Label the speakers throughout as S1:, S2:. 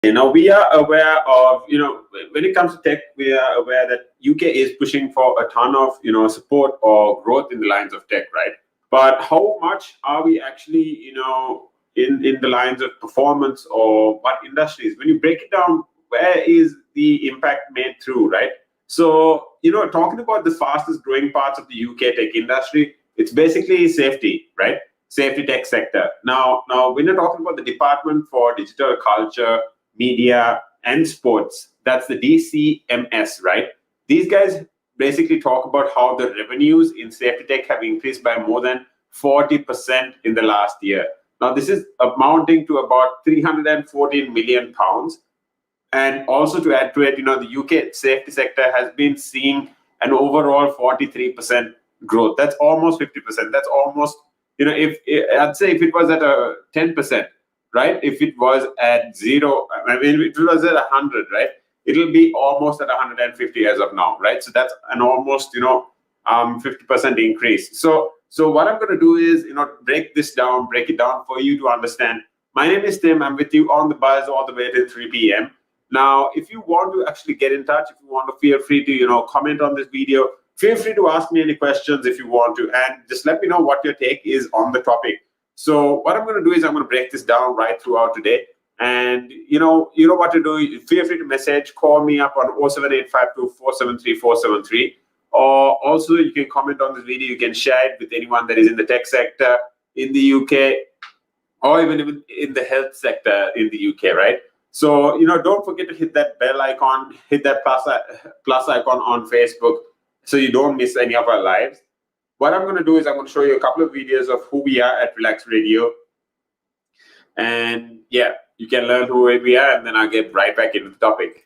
S1: We are aware of, when it comes to tech, we are aware that UK is pushing for a ton of, support or growth in the lines of tech, right? But how much are we actually, in the lines of performance or what industries? When you break it down, where is the impact made through, right? So, talking about the fastest growing parts of the UK tech industry, it's basically safety, right? Safety tech sector. Now, when you're talking about the Department for Digital Culture, Media, and Sports, that's the DCMS, right? These guys basically talk about how the revenues in safety tech have increased by more than 40% in the last year. Now, this is amounting to about 314 million pounds. And also to add to it, the UK safety sector has been seeing an overall 43% growth. That's almost 50%. That's almost, if I'd say if it was at a 10%, right? If it was at zero, if it was at 100, right? It'll be almost at 150 as of now, right? So that's an almost, 50% increase. So what I'm going to do is, break it down for you to understand. My name is Tim. I'm with you on the buzz all the way till 3 p.m. Now, if you want to actually get in touch, if you want to, feel free to, comment on this video. Feel free to ask me any questions if you want to, and just let me know what your take is on the topic. So what I'm going to do is I'm going to break this down right throughout today. And you know what to do. Feel free to message, call me up on 07852 473 473. Or also you can comment on this video. You can share it with anyone that is in the tech sector in the UK, or even in the health sector in the UK, right? So, don't forget to hit that bell icon, hit that plus icon on Facebook so you don't miss any of our lives. What I'm going to do is I'm going to show you a couple of videos of who we are at Relax Radio. And yeah, you can learn who we are, and then I'll get right back into the topic.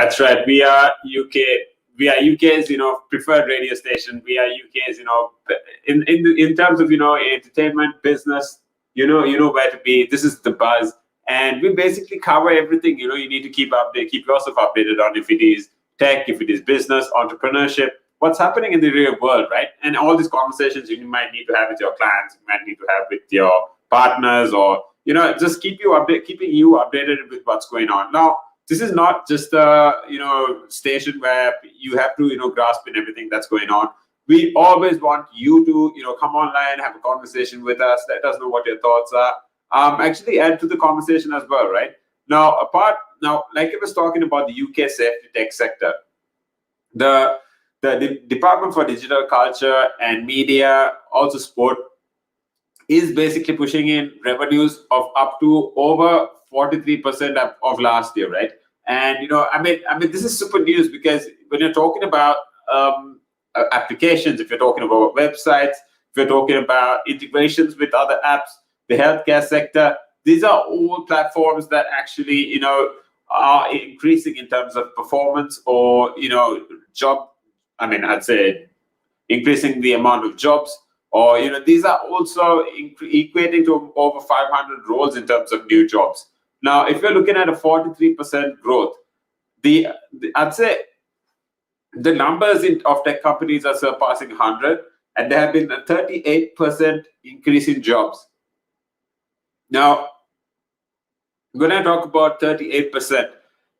S1: That's right. We are UK. We are UK's, preferred radio station. We are UK's, in terms of, entertainment business. You know where to be. This is the buzz, and we basically cover everything. You need to keep yourself updated on if it is tech, if it is business, entrepreneurship, what's happening in the real world, right? And all these conversations you might need to have with your clients, you might need to have with your partners, or just keeping you updated with what's going on. Now, this is not just a station where you have to grasp in everything that's going on. We always want you to come online, have a conversation with us, let us know what your thoughts are. Actually add to the conversation as well, right? Now, like I was talking about the UK safety tech sector, the Department for Digital Culture and Media, also sport, is basically pushing in revenues of up to over 43% of last year, right? And I mean, this is super news, because when you're talking about applications, if you're talking about websites, if you're talking about integrations with other apps, the healthcare sector, these are all platforms that actually are increasing in terms of performance, or job. I mean, I'd say increasing the amount of jobs, or these are also equating to over 500 roles in terms of new jobs. Now, if you're looking at a 43% growth, I'd say the numbers of tech companies are surpassing 100, and there have been a 38% increase in jobs. Now, when I talk about 38%,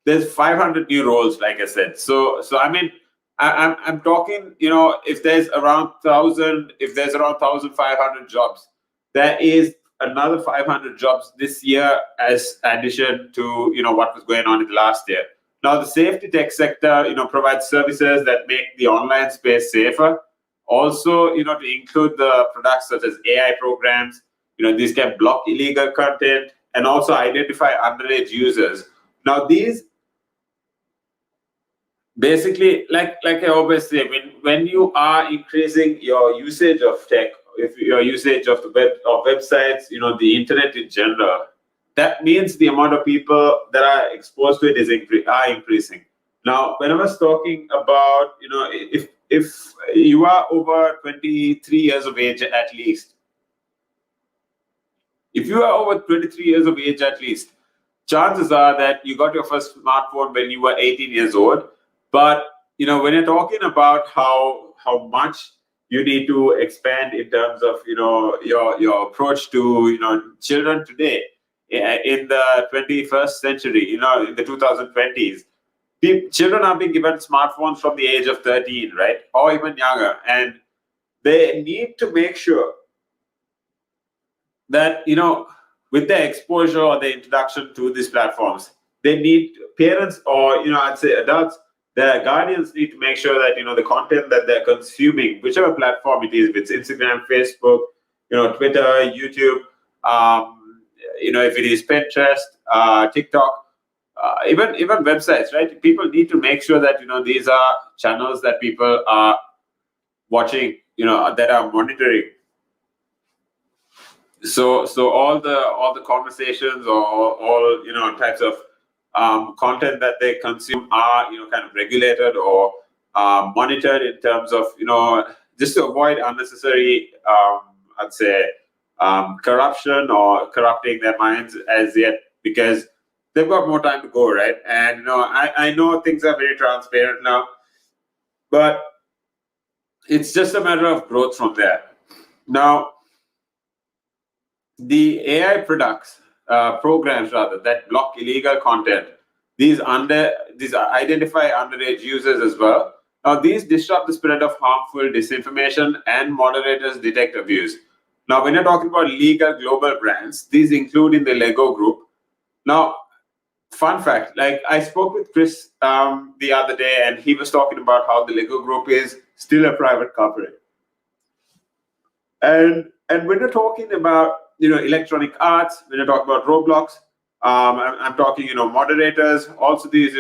S1: there's 500 new roles, like I said. So I mean, I'm talking, if there's around 1,500 jobs, there is another 500 jobs this year as addition to what was going on in the last year. Now, the safety tech sector provides services that make the online space safer. Also, to include the products such as AI programs. These can block illegal content and also identify underage users. Now, these basically, like I always say, when you are increasing your usage of tech, if your usage of the websites, the internet in general, that means the amount of people that are exposed to it are increasing. Now, when I was talking about, if you are over 23 years of age at least, if you are over 23 years of age at least, chances are that you got your first smartphone when you were 18 years old. But when you're talking about how much you need to expand in terms of your approach to children today in the 21st century, in the 2020s, children are being given smartphones from the age of 13, right, or even younger, and they need to make sure that with their exposure or the introduction to these platforms, they need parents, or I'd say adults, their guardians need to make sure that the content that they're consuming, whichever platform it is, if it's Instagram, Facebook, Twitter, YouTube, if it is Pinterest, TikTok, even websites, right? People need to make sure that these are channels that people are watching, that are monitoring. So all the conversations, or all types of content that they consume are kind of regulated or monitored in terms of just to avoid unnecessary I'd say corruption or corrupting their minds as yet, because they've got more time to go, right? And I know things are very transparent now, but it's just a matter of growth from there. Now, the AI programs rather, that block illegal content, these identify underage users as well. Now, these disrupt the spread of harmful disinformation, and moderators detect abuse. Now, when you're talking about legal global brands, these include in the Lego Group. Now, fun fact, like I spoke with Chris the other day, and he was talking about how the Lego Group is still a private company. And when you're talking about electronic arts, when you're talking about Roblox, I'm talking moderators, also these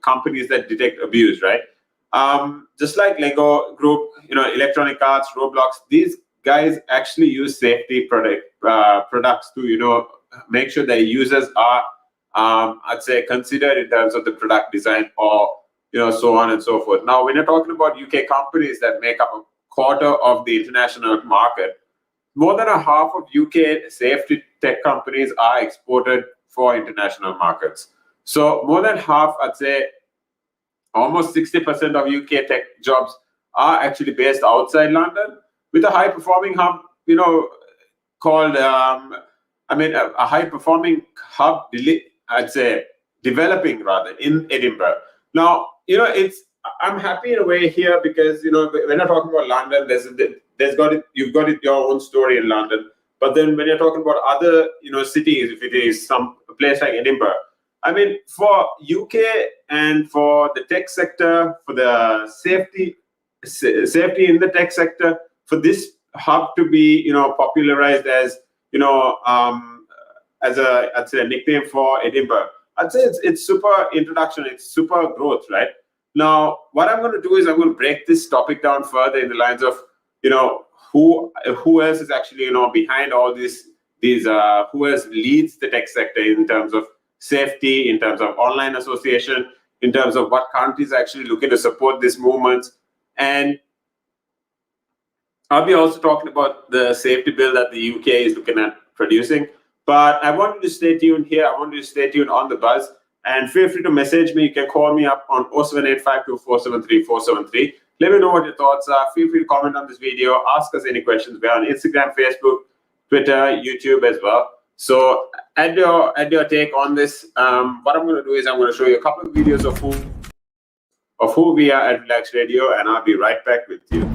S1: companies that detect abuse, right? Just like Lego Group, electronic arts, Roblox, these guys actually use safety products to make sure their users are I'd say, considered in terms of the product design or so on and so forth. Now, when you're talking about UK companies that make up a quarter of the international market, more than a half of UK safety tech companies are exported for international markets. So more than half, I'd say, almost 60% of UK tech jobs are actually based outside London, with a high performing hub, called, a high performing hub, I'd say, developing rather in Edinburgh. Now, I'm happy in a way here because, when you're talking about London, you've got your own story in London. But then when you're talking about other, cities, if it is some place like Edinburgh, I mean, for UK and for the tech sector, for the safety in the tech sector, for this hub to be, popularized as, I'd say, a nickname for Edinburgh, I'd say it's super introduction, it's super growth, right? Now, what I'm going to do is I'm going to break this topic down further in the lines of, who else is actually, behind all these who else leads the tech sector in terms of safety, in terms of online association, in terms of what countries are actually looking to support these movements. And I'll be also talking about the safety bill that the UK is looking at producing. But I want you to stay tuned here. I want you to stay tuned on the buzz. And feel free to message me. You can call me up on 07852473473. Let me know what your thoughts are. Feel free to comment on this video. Ask us any questions. We're on Instagram, Facebook, Twitter, YouTube as well. So add your take on this. What I'm going to do is I'm going to show you a couple of videos of who we are at Relax Radio, and I'll be right back with you.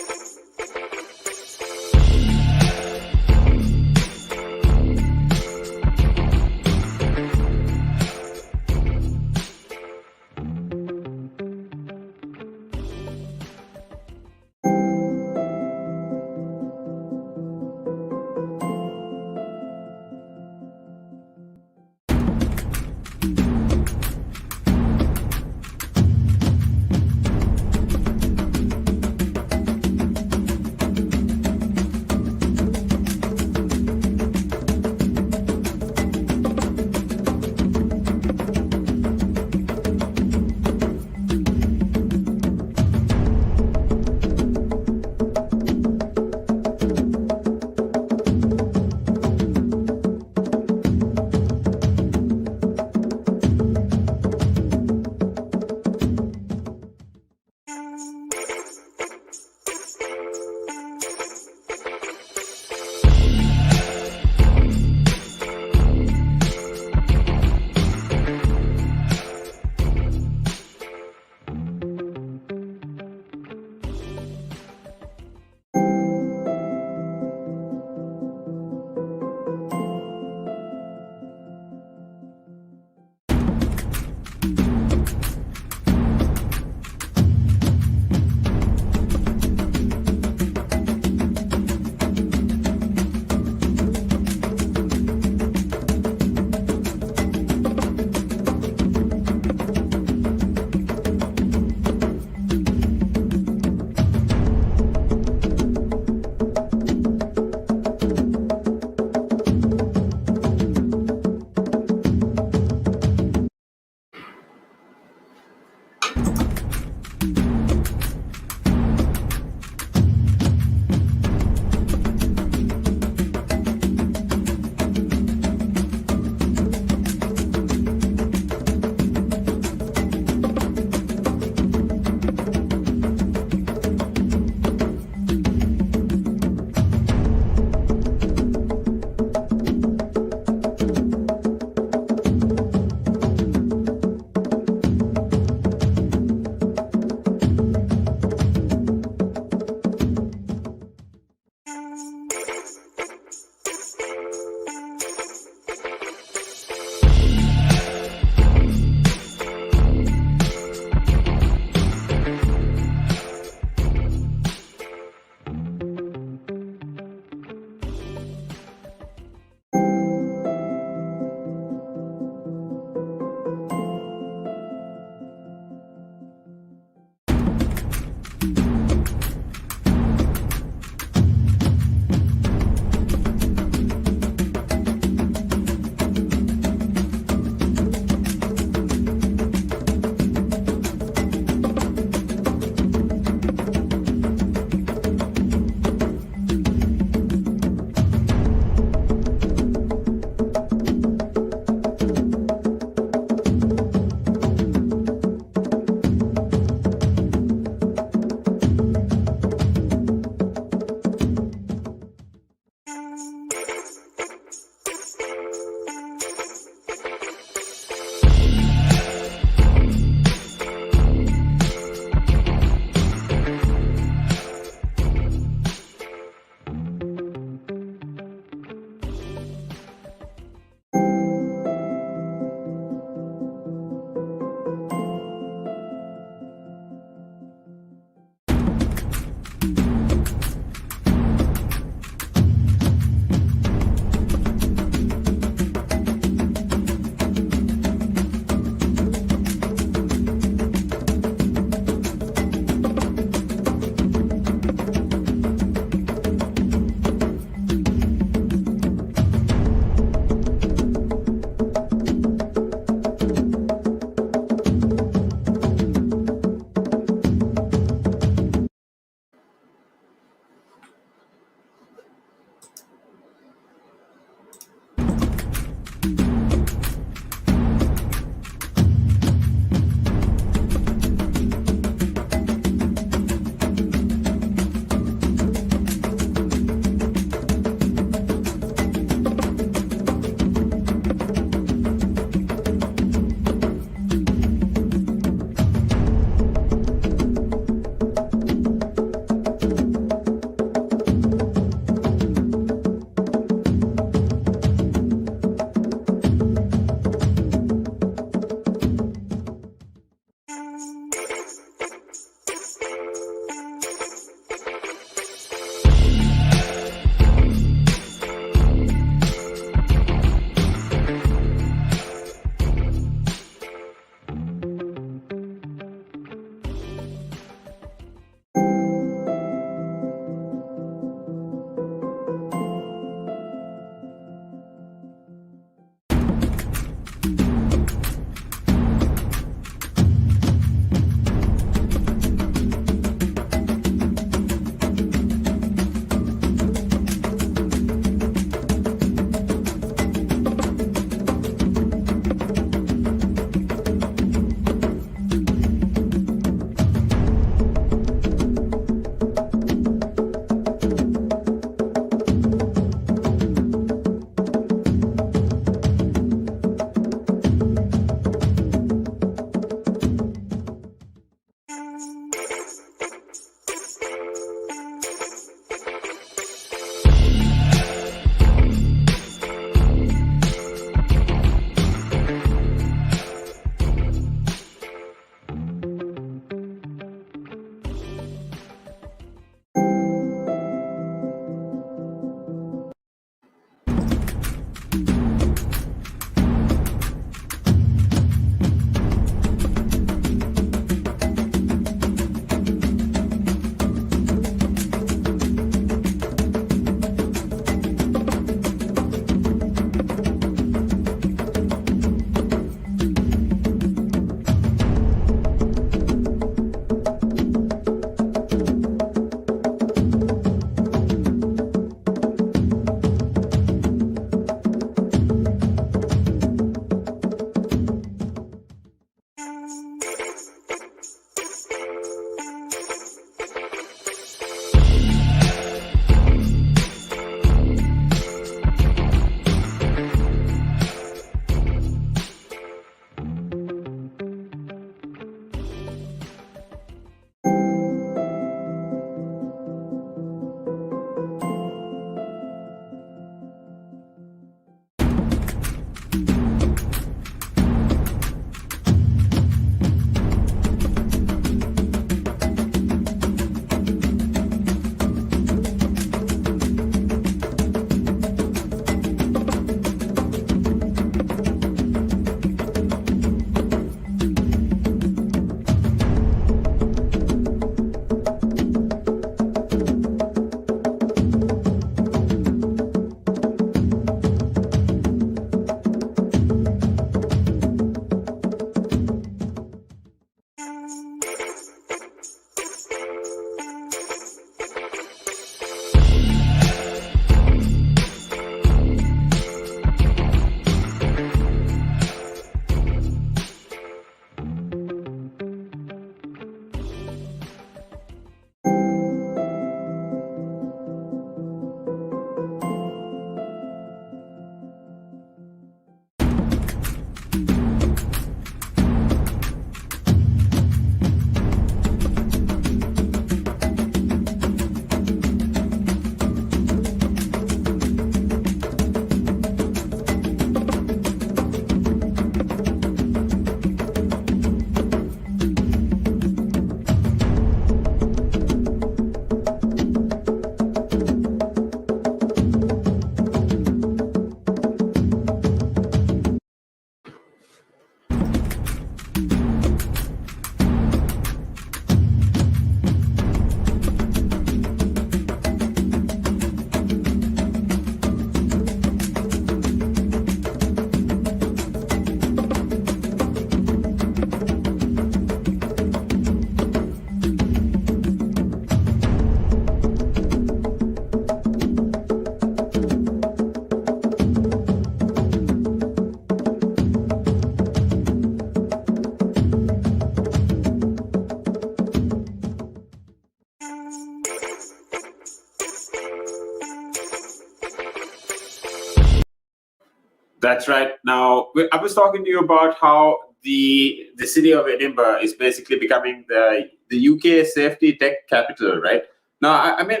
S1: That's right. Now, I was talking to you about how the city of Edinburgh is basically becoming the UK safety tech capital, right? Now, I mean,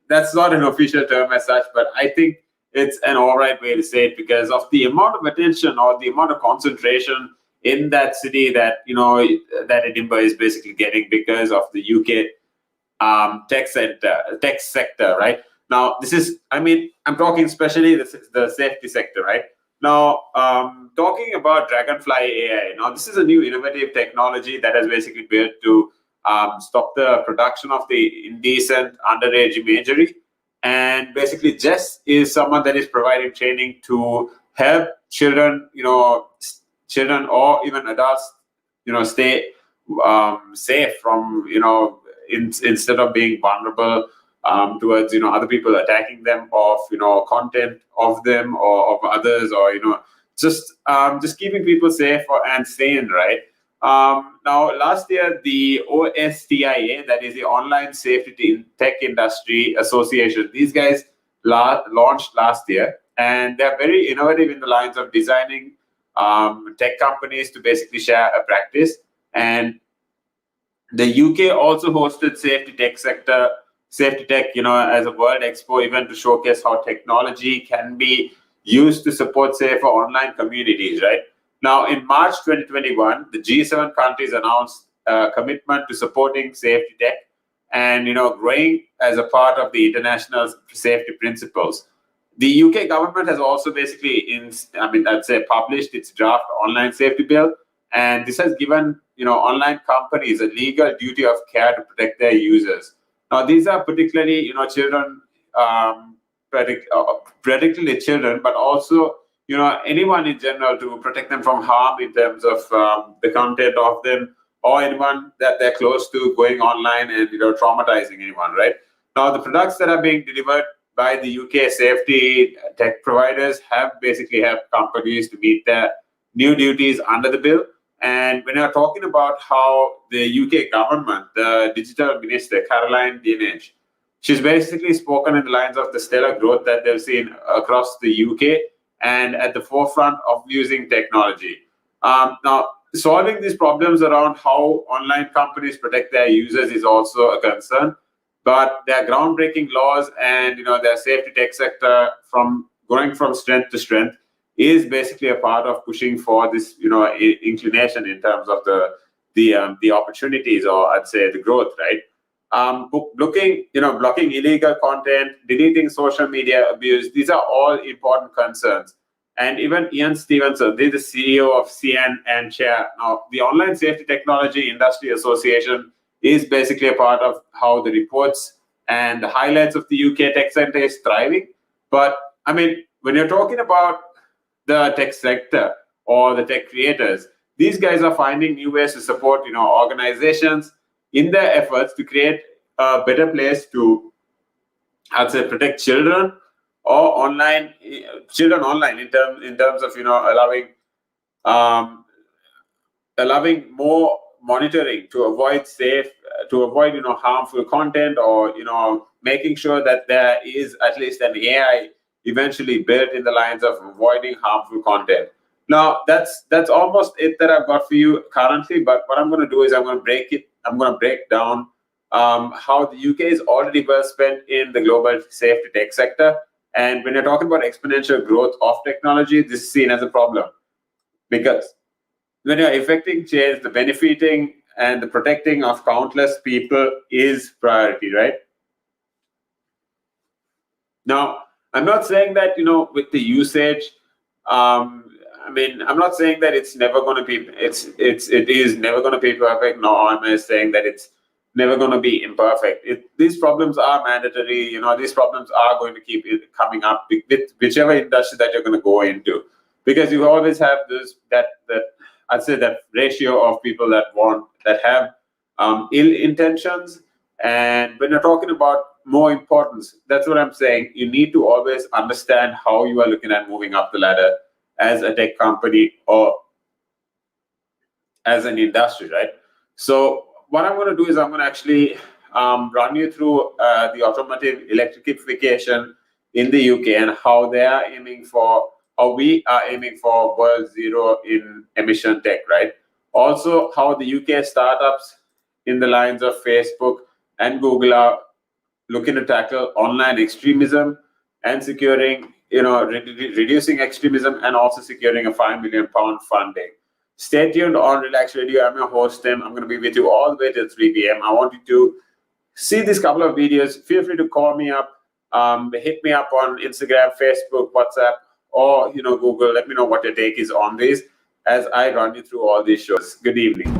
S1: that's not an official term as such, but I think it's an all right way to say it because of the amount of attention or the amount of concentration in that city that that Edinburgh is basically getting because of the UK tech sector, right? Now, this is, I mean, I'm talking especially the safety sector, right? Now, talking about Dragonfly AI, now this is a new innovative technology that has basically built to stop the production of the indecent underage imagery. And basically, Jess is someone that is providing training to help children, children or even adults, stay safe from, instead of being vulnerable towards other people attacking them of content of them or of others, or just keeping people safe and sane, right? Now, last year, the OSTIA, that is the Online Safety Tech Industry Association, these guys launched last year, and they're very innovative in the lines of designing tech companies to basically share a practice. And the UK also hosted safety tech, as a World Expo event to showcase how technology can be used to support safer online communities, right? Now, in March 2021, the G7 countries announced a commitment to supporting safety tech and, growing as a part of the international safety principles. The UK government has also basically, I'd say, published its draft online safety bill, and this has given online companies a legal duty of care to protect their users. Now, these are particularly children, particularly children, but also anyone in general, to protect them from harm in terms of the content of them, or anyone that they're close to going online and traumatizing anyone. Right now, the products that are being delivered by the UK safety tech providers have basically helped companies to meet their new duties under the bill. And when you're talking about how the UK government, the digital minister, Caroline Dinenage, she's basically spoken in the lines of the stellar growth that they've seen across the UK and at the forefront of using technology. Now, solving these problems around how online companies protect their users is also a concern, but their groundbreaking laws and their safety tech sector from going from strength to strength is basically a part of pushing for this, inclination in terms of the opportunities, or I'd say the growth, right? Blocking illegal content, deleting social media abuse, these are all important concerns. And even Ian Stevenson, the CEO of CN and chair. Now, the Online Safety Technology Industry Association is basically a part of how the reports and the highlights of the UK tech sector is thriving. But I mean, when you're talking about the tech sector or the tech creators, these guys are finding new ways to support organizations in their efforts to create a better place to, I'd say, protect children or online in terms of allowing more monitoring to avoid harmful content, or making sure that there is at least an AI eventually built in the lines of avoiding harmful content. Now, that's almost it that I've got for you currently. But what I'm going to do is I'm going to break down how the UK is already well spent in the global safety tech sector. And when you're talking about exponential growth of technology, this is seen as a problem, because when you're effecting change, the benefiting and the protecting of countless people is priority, right? Now, I'm not saying that with the usage, I'm not saying that it's never going to be it is never going to be perfect. No, I'm saying that it's never going to be imperfect. These problems are mandatory. These problems are going to keep coming up with whichever industry that you're going to go into, because you always have that I'd say that ratio of people that have ill intentions. And when you're talking about more importance, that's what I'm saying. You need to always understand how you are looking at moving up the ladder as a tech company or as an industry, right? So what I'm going to do is I'm going to actually run you through the automotive electrification in the UK and how they are aiming for or we are aiming for world zero in emission tech, right? Also, how the UK startups in the lines of Facebook and Google are looking to tackle online extremism and securing, reducing extremism and also securing a £5 million funding. Stay tuned on Relax Radio. I'm your host, Tim. I'm going to be with you all the way till 3 p.m. I want you to see these couple of videos. Feel free to call me up, hit me up on Instagram, Facebook, WhatsApp, or Google. Let me know what your take is on this as I run you through all these shows. Good evening.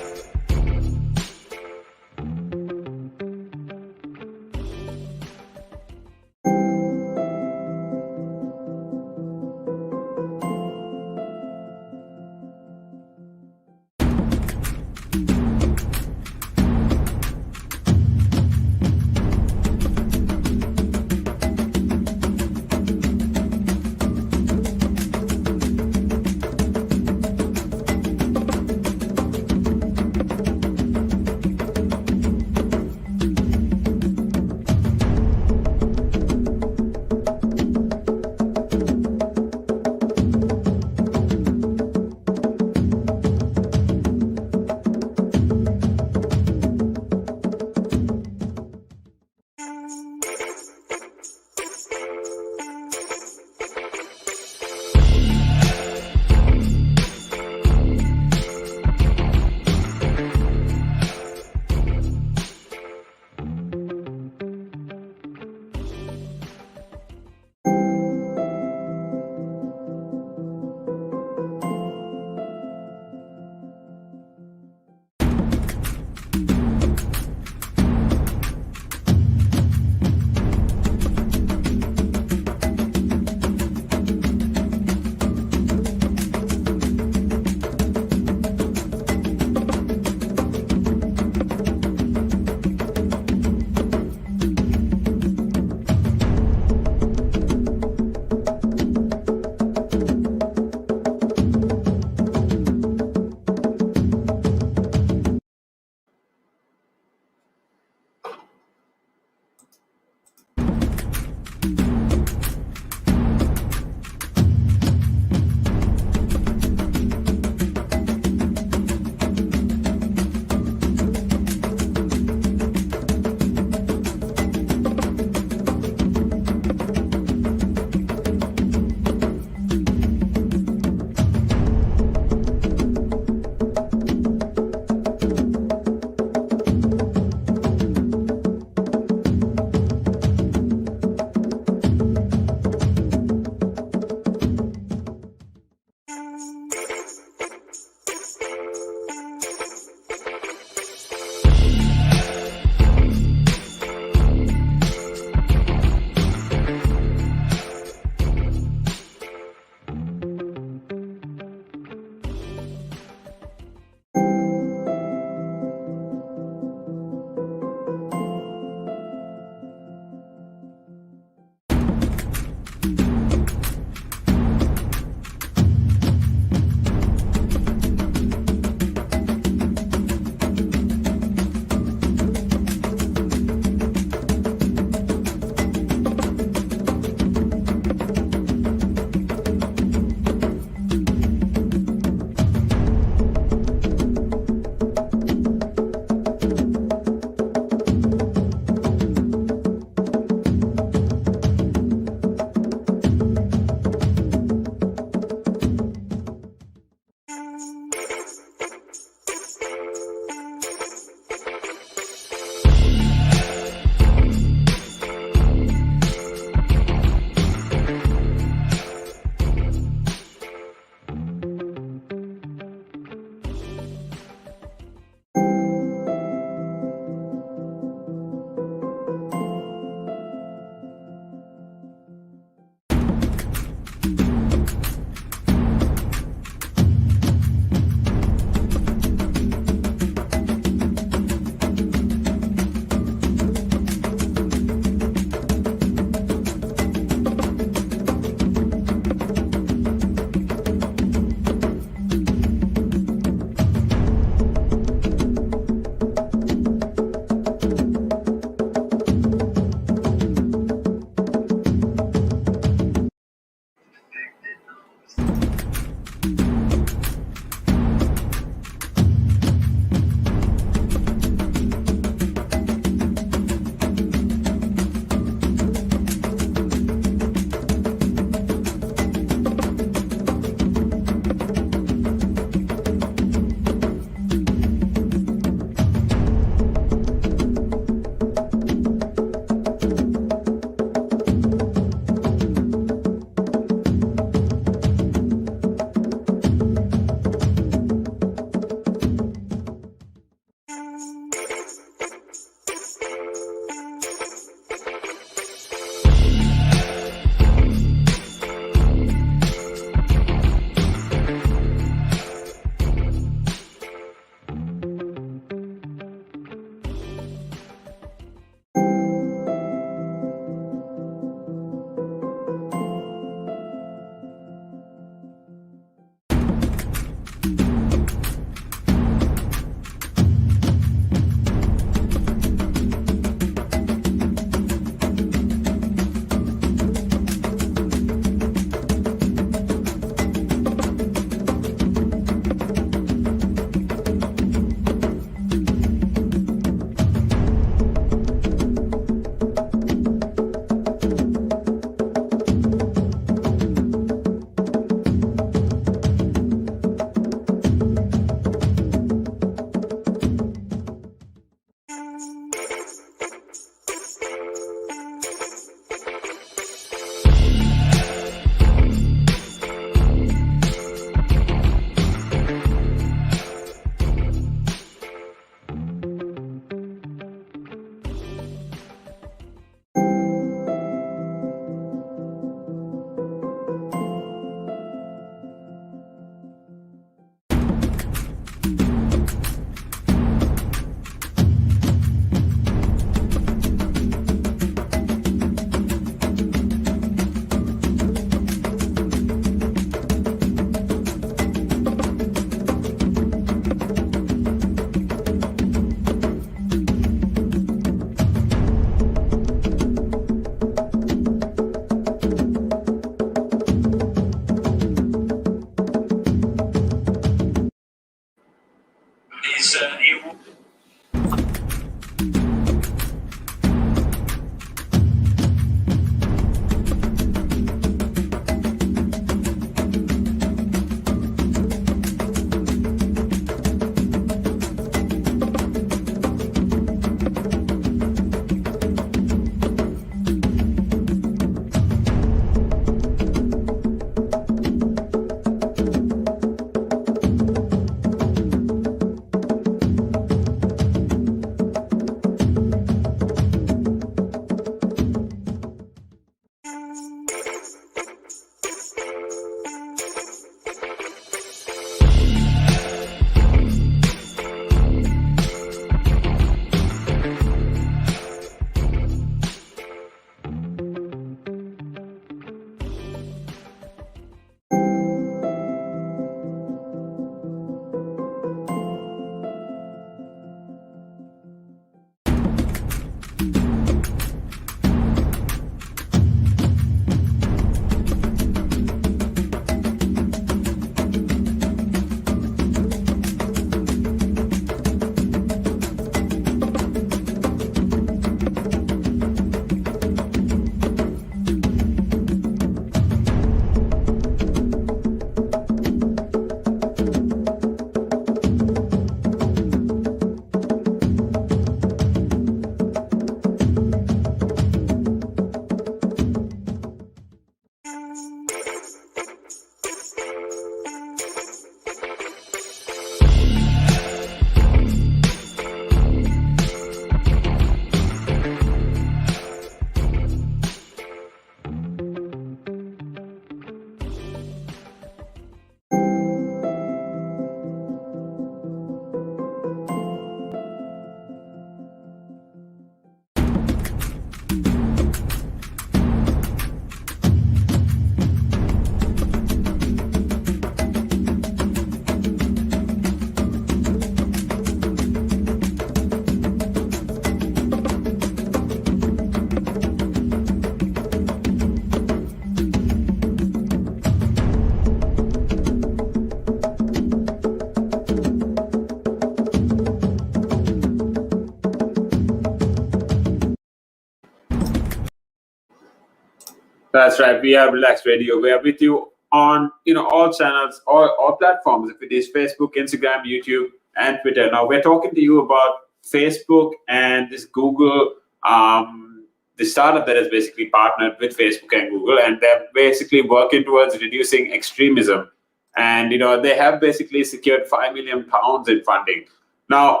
S1: That's right. We are Relaxed Radio. We are with you on all channels, all platforms. If it is Facebook, Instagram, YouTube, and Twitter. Now we're talking to you about Facebook and this Google, the startup that has basically partnered with Facebook and Google, and they're basically working towards reducing extremism. And they have basically secured £5 million in funding. Now,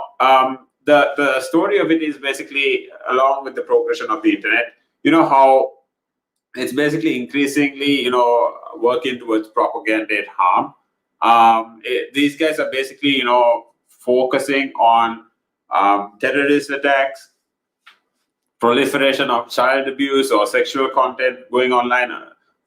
S1: the story of it is basically along with the progression of the internet. How it's basically increasingly, working towards propaganda harm. These guys are basically, focusing on terrorist attacks, proliferation of child abuse or sexual content going online,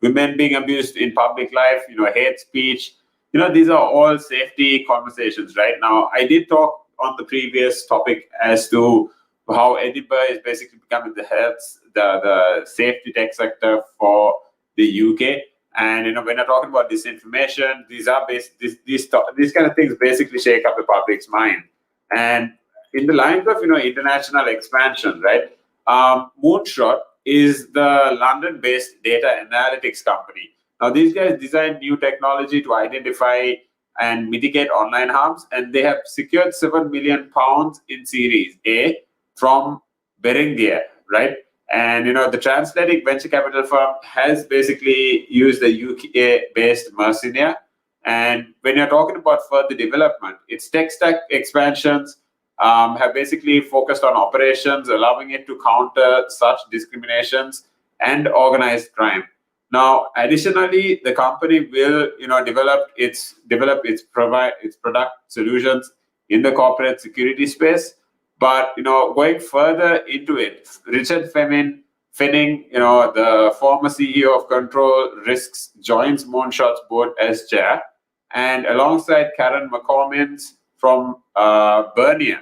S1: women being abused in public life, hate speech. These are all safety conversations right now. I did talk on the previous topic as to how Edinburgh is basically becoming the safety tech sector for the UK. And when you're talking about disinformation, these kind of things basically shake up the public's mind. And in the lines of international expansion, right? Moonshot is the London-based data analytics company. Now, these guys design new technology to identify and mitigate online harms, and they have secured £7 million in Series A from Beringia, right? And the transatlantic venture capital firm has basically used the UK-based Mercinia. And when you're talking about further development, its tech stack expansions have basically focused on operations, allowing it to counter such discriminations and organized crime. Now, additionally, the company will, develop its product solutions in the corporate security space. But going further into it, Richard Fenning, the former CEO of Control Risks, joins Moonshot's board as chair, and alongside Karen McCormick from Bernier.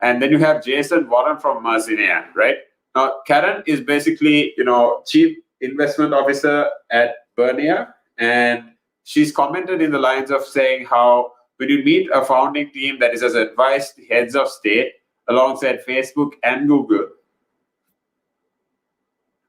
S1: And then you have Jason Warren from Mercinia, right? Now, Karen is basically, chief investment officer at Bernier, and she's commented in the lines of saying how when you meet a founding team that is as advised heads of state alongside Facebook and Google,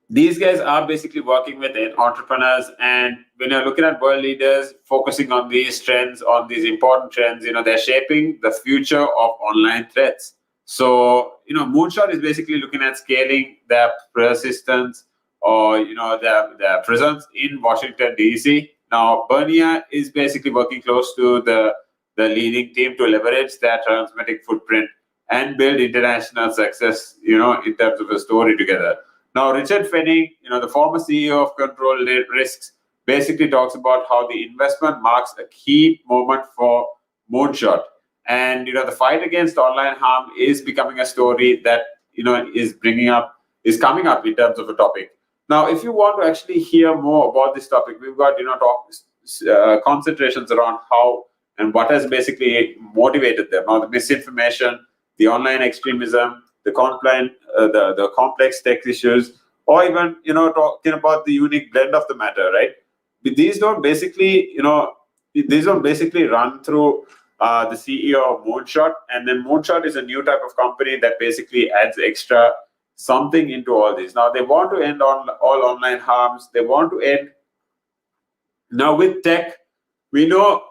S1: these guys are basically working with entrepreneurs. And when you're looking at world leaders focusing on these trends, on these important trends, they're shaping the future of online threats. So, Moonshot is basically looking at scaling their persistence or, their presence in Washington, D.C. Now, Bernia is basically working close to the leading team to leverage their transmetic footprint and build international success, in terms of a story together. Now, Richard Fenning, the former CEO of Control Risks, basically talks about how the investment marks a key moment for Moonshot. And, the fight against online harm is becoming a story that, is coming up in terms of a topic. Now, if you want to actually hear more about this topic, we've got, concentrations around how and what has basically motivated them. Now, the misinformation, the online extremism, the complex tech issues, or even talking about the unique blend of the matter, right? These don't basically run through the CEO of Moonshot, and then Moonshot is a new type of company that basically adds extra something into all this. Now they want to end on all online harms. They want to end. Now with tech, we know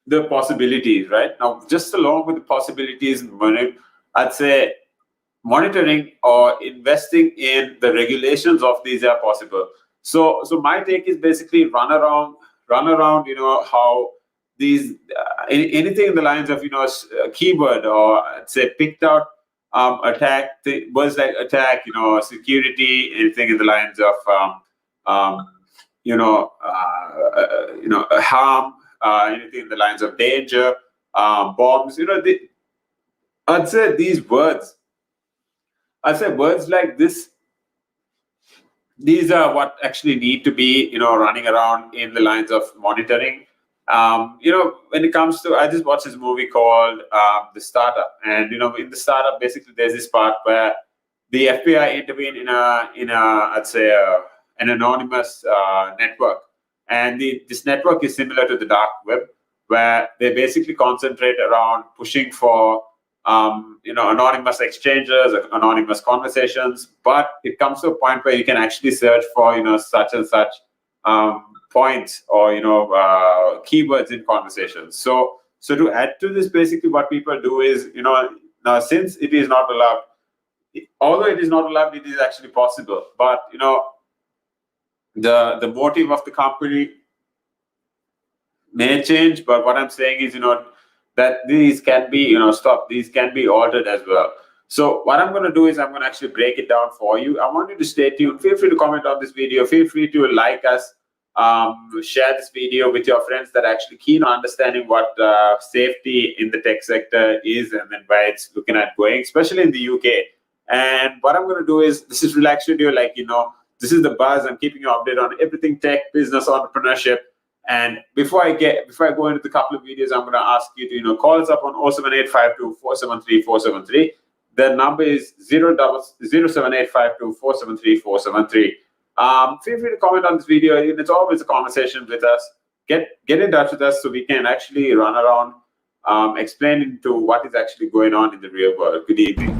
S1: the possibilities, right? Now just along with the possibilities, I'd say monitoring or investing in the regulations of these are possible. So my take is basically run around, how these anything in the lines of keyword or I'd say picked out attack words like attack, security, anything in the lines of harm, anything in the lines of danger, bombs. I'd say these words. I'd say words like this, these are what actually need to be, running around in the lines of monitoring. When it comes to, I just watched this movie called The Startup, and in The Startup, basically there's this part where the FBI intervened in I'd say an anonymous network, and this network is similar to the dark web, where they basically concentrate around pushing for anonymous exchanges, anonymous conversations, but it comes to a point where you can actually search for, such and such points or, keywords in conversations. So to add to this, basically what people do is, now since it is not allowed, although it is not allowed, it is actually possible. But, the motive of the company may change, but what I'm saying is, that these can be, stopped. These can be altered as well. So what I'm going to do is I'm going to actually break it down for you. I want you to stay tuned. Feel free to comment on this video. Feel free to like us. Share this video with your friends that are actually keen on understanding what safety in the tech sector is and then where it's looking at going, especially in the UK. And what I'm going to do is, this is Relax Video, this is the buzz. I'm keeping you updated on everything tech, business, entrepreneurship. And before I go into the couple of videos, I'm going to ask you to, call us up on 07852 473 473. The number is 07852 473 473. Feel free to comment on this video. It's always a conversation with us. Get in touch with us so we can actually run around explaining to what is actually going on in the real world. Good evening.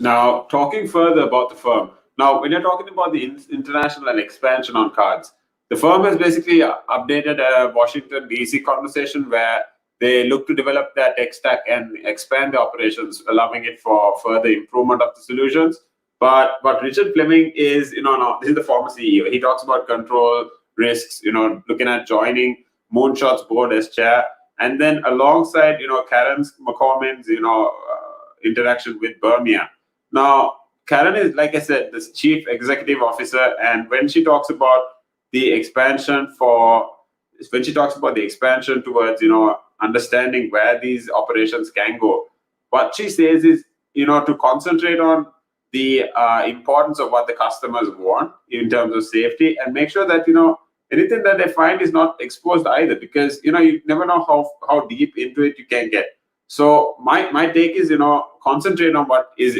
S1: Now, talking further about the firm. Now, when you're talking about the international expansion on cards, the firm has basically updated a Washington D.C. conversation where they look to develop their tech stack and expand the operations, allowing it for further improvement of the solutions. But Richard Fleming is, now this is the former CEO. He talks about control risks, looking at joining Moonshot's board as chair, and then alongside, Karen McCormick's, interaction with Burmia. Now, Karen is, like I said, this chief executive officer, and when she talks about the expansion towards, understanding where these operations can go, what she says is, to concentrate on the importance of what the customers want in terms of safety, and make sure that, anything that they find is not exposed either, because, you never know how deep into it you can get. So my take is, concentrate on what is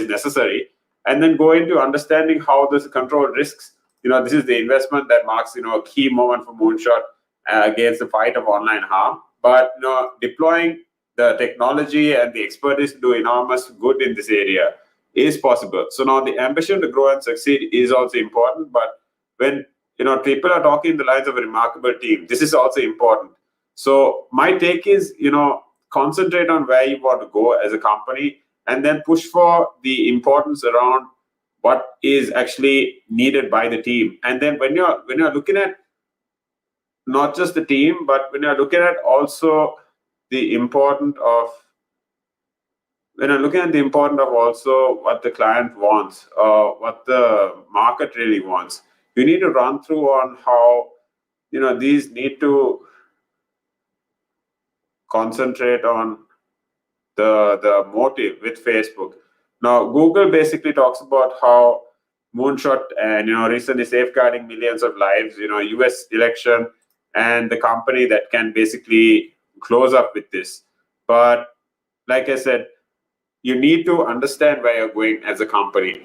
S1: necessary, and then go into understanding how this control risks. This is the investment that marks, a key moment for Moonshot against the fight of online harm. But deploying the technology and the expertise to do enormous good in this area is possible. So now the ambition to grow and succeed is also important. But when people are talking the lines of a remarkable team, this is also important. So my take is, concentrate on where you want to go as a company, and then push for the importance around what is actually needed by the team. And then when you're looking at not just the team, but when you're looking at also the importance of also what the client wants, or what the market really wants, you need to run through on how these need to concentrate on the motive with Facebook. Now, Google basically talks about how Moonshot and recently safeguarding millions of lives, US election, and the company that can basically close up with this. But like I said, you need to understand where you're going as a company.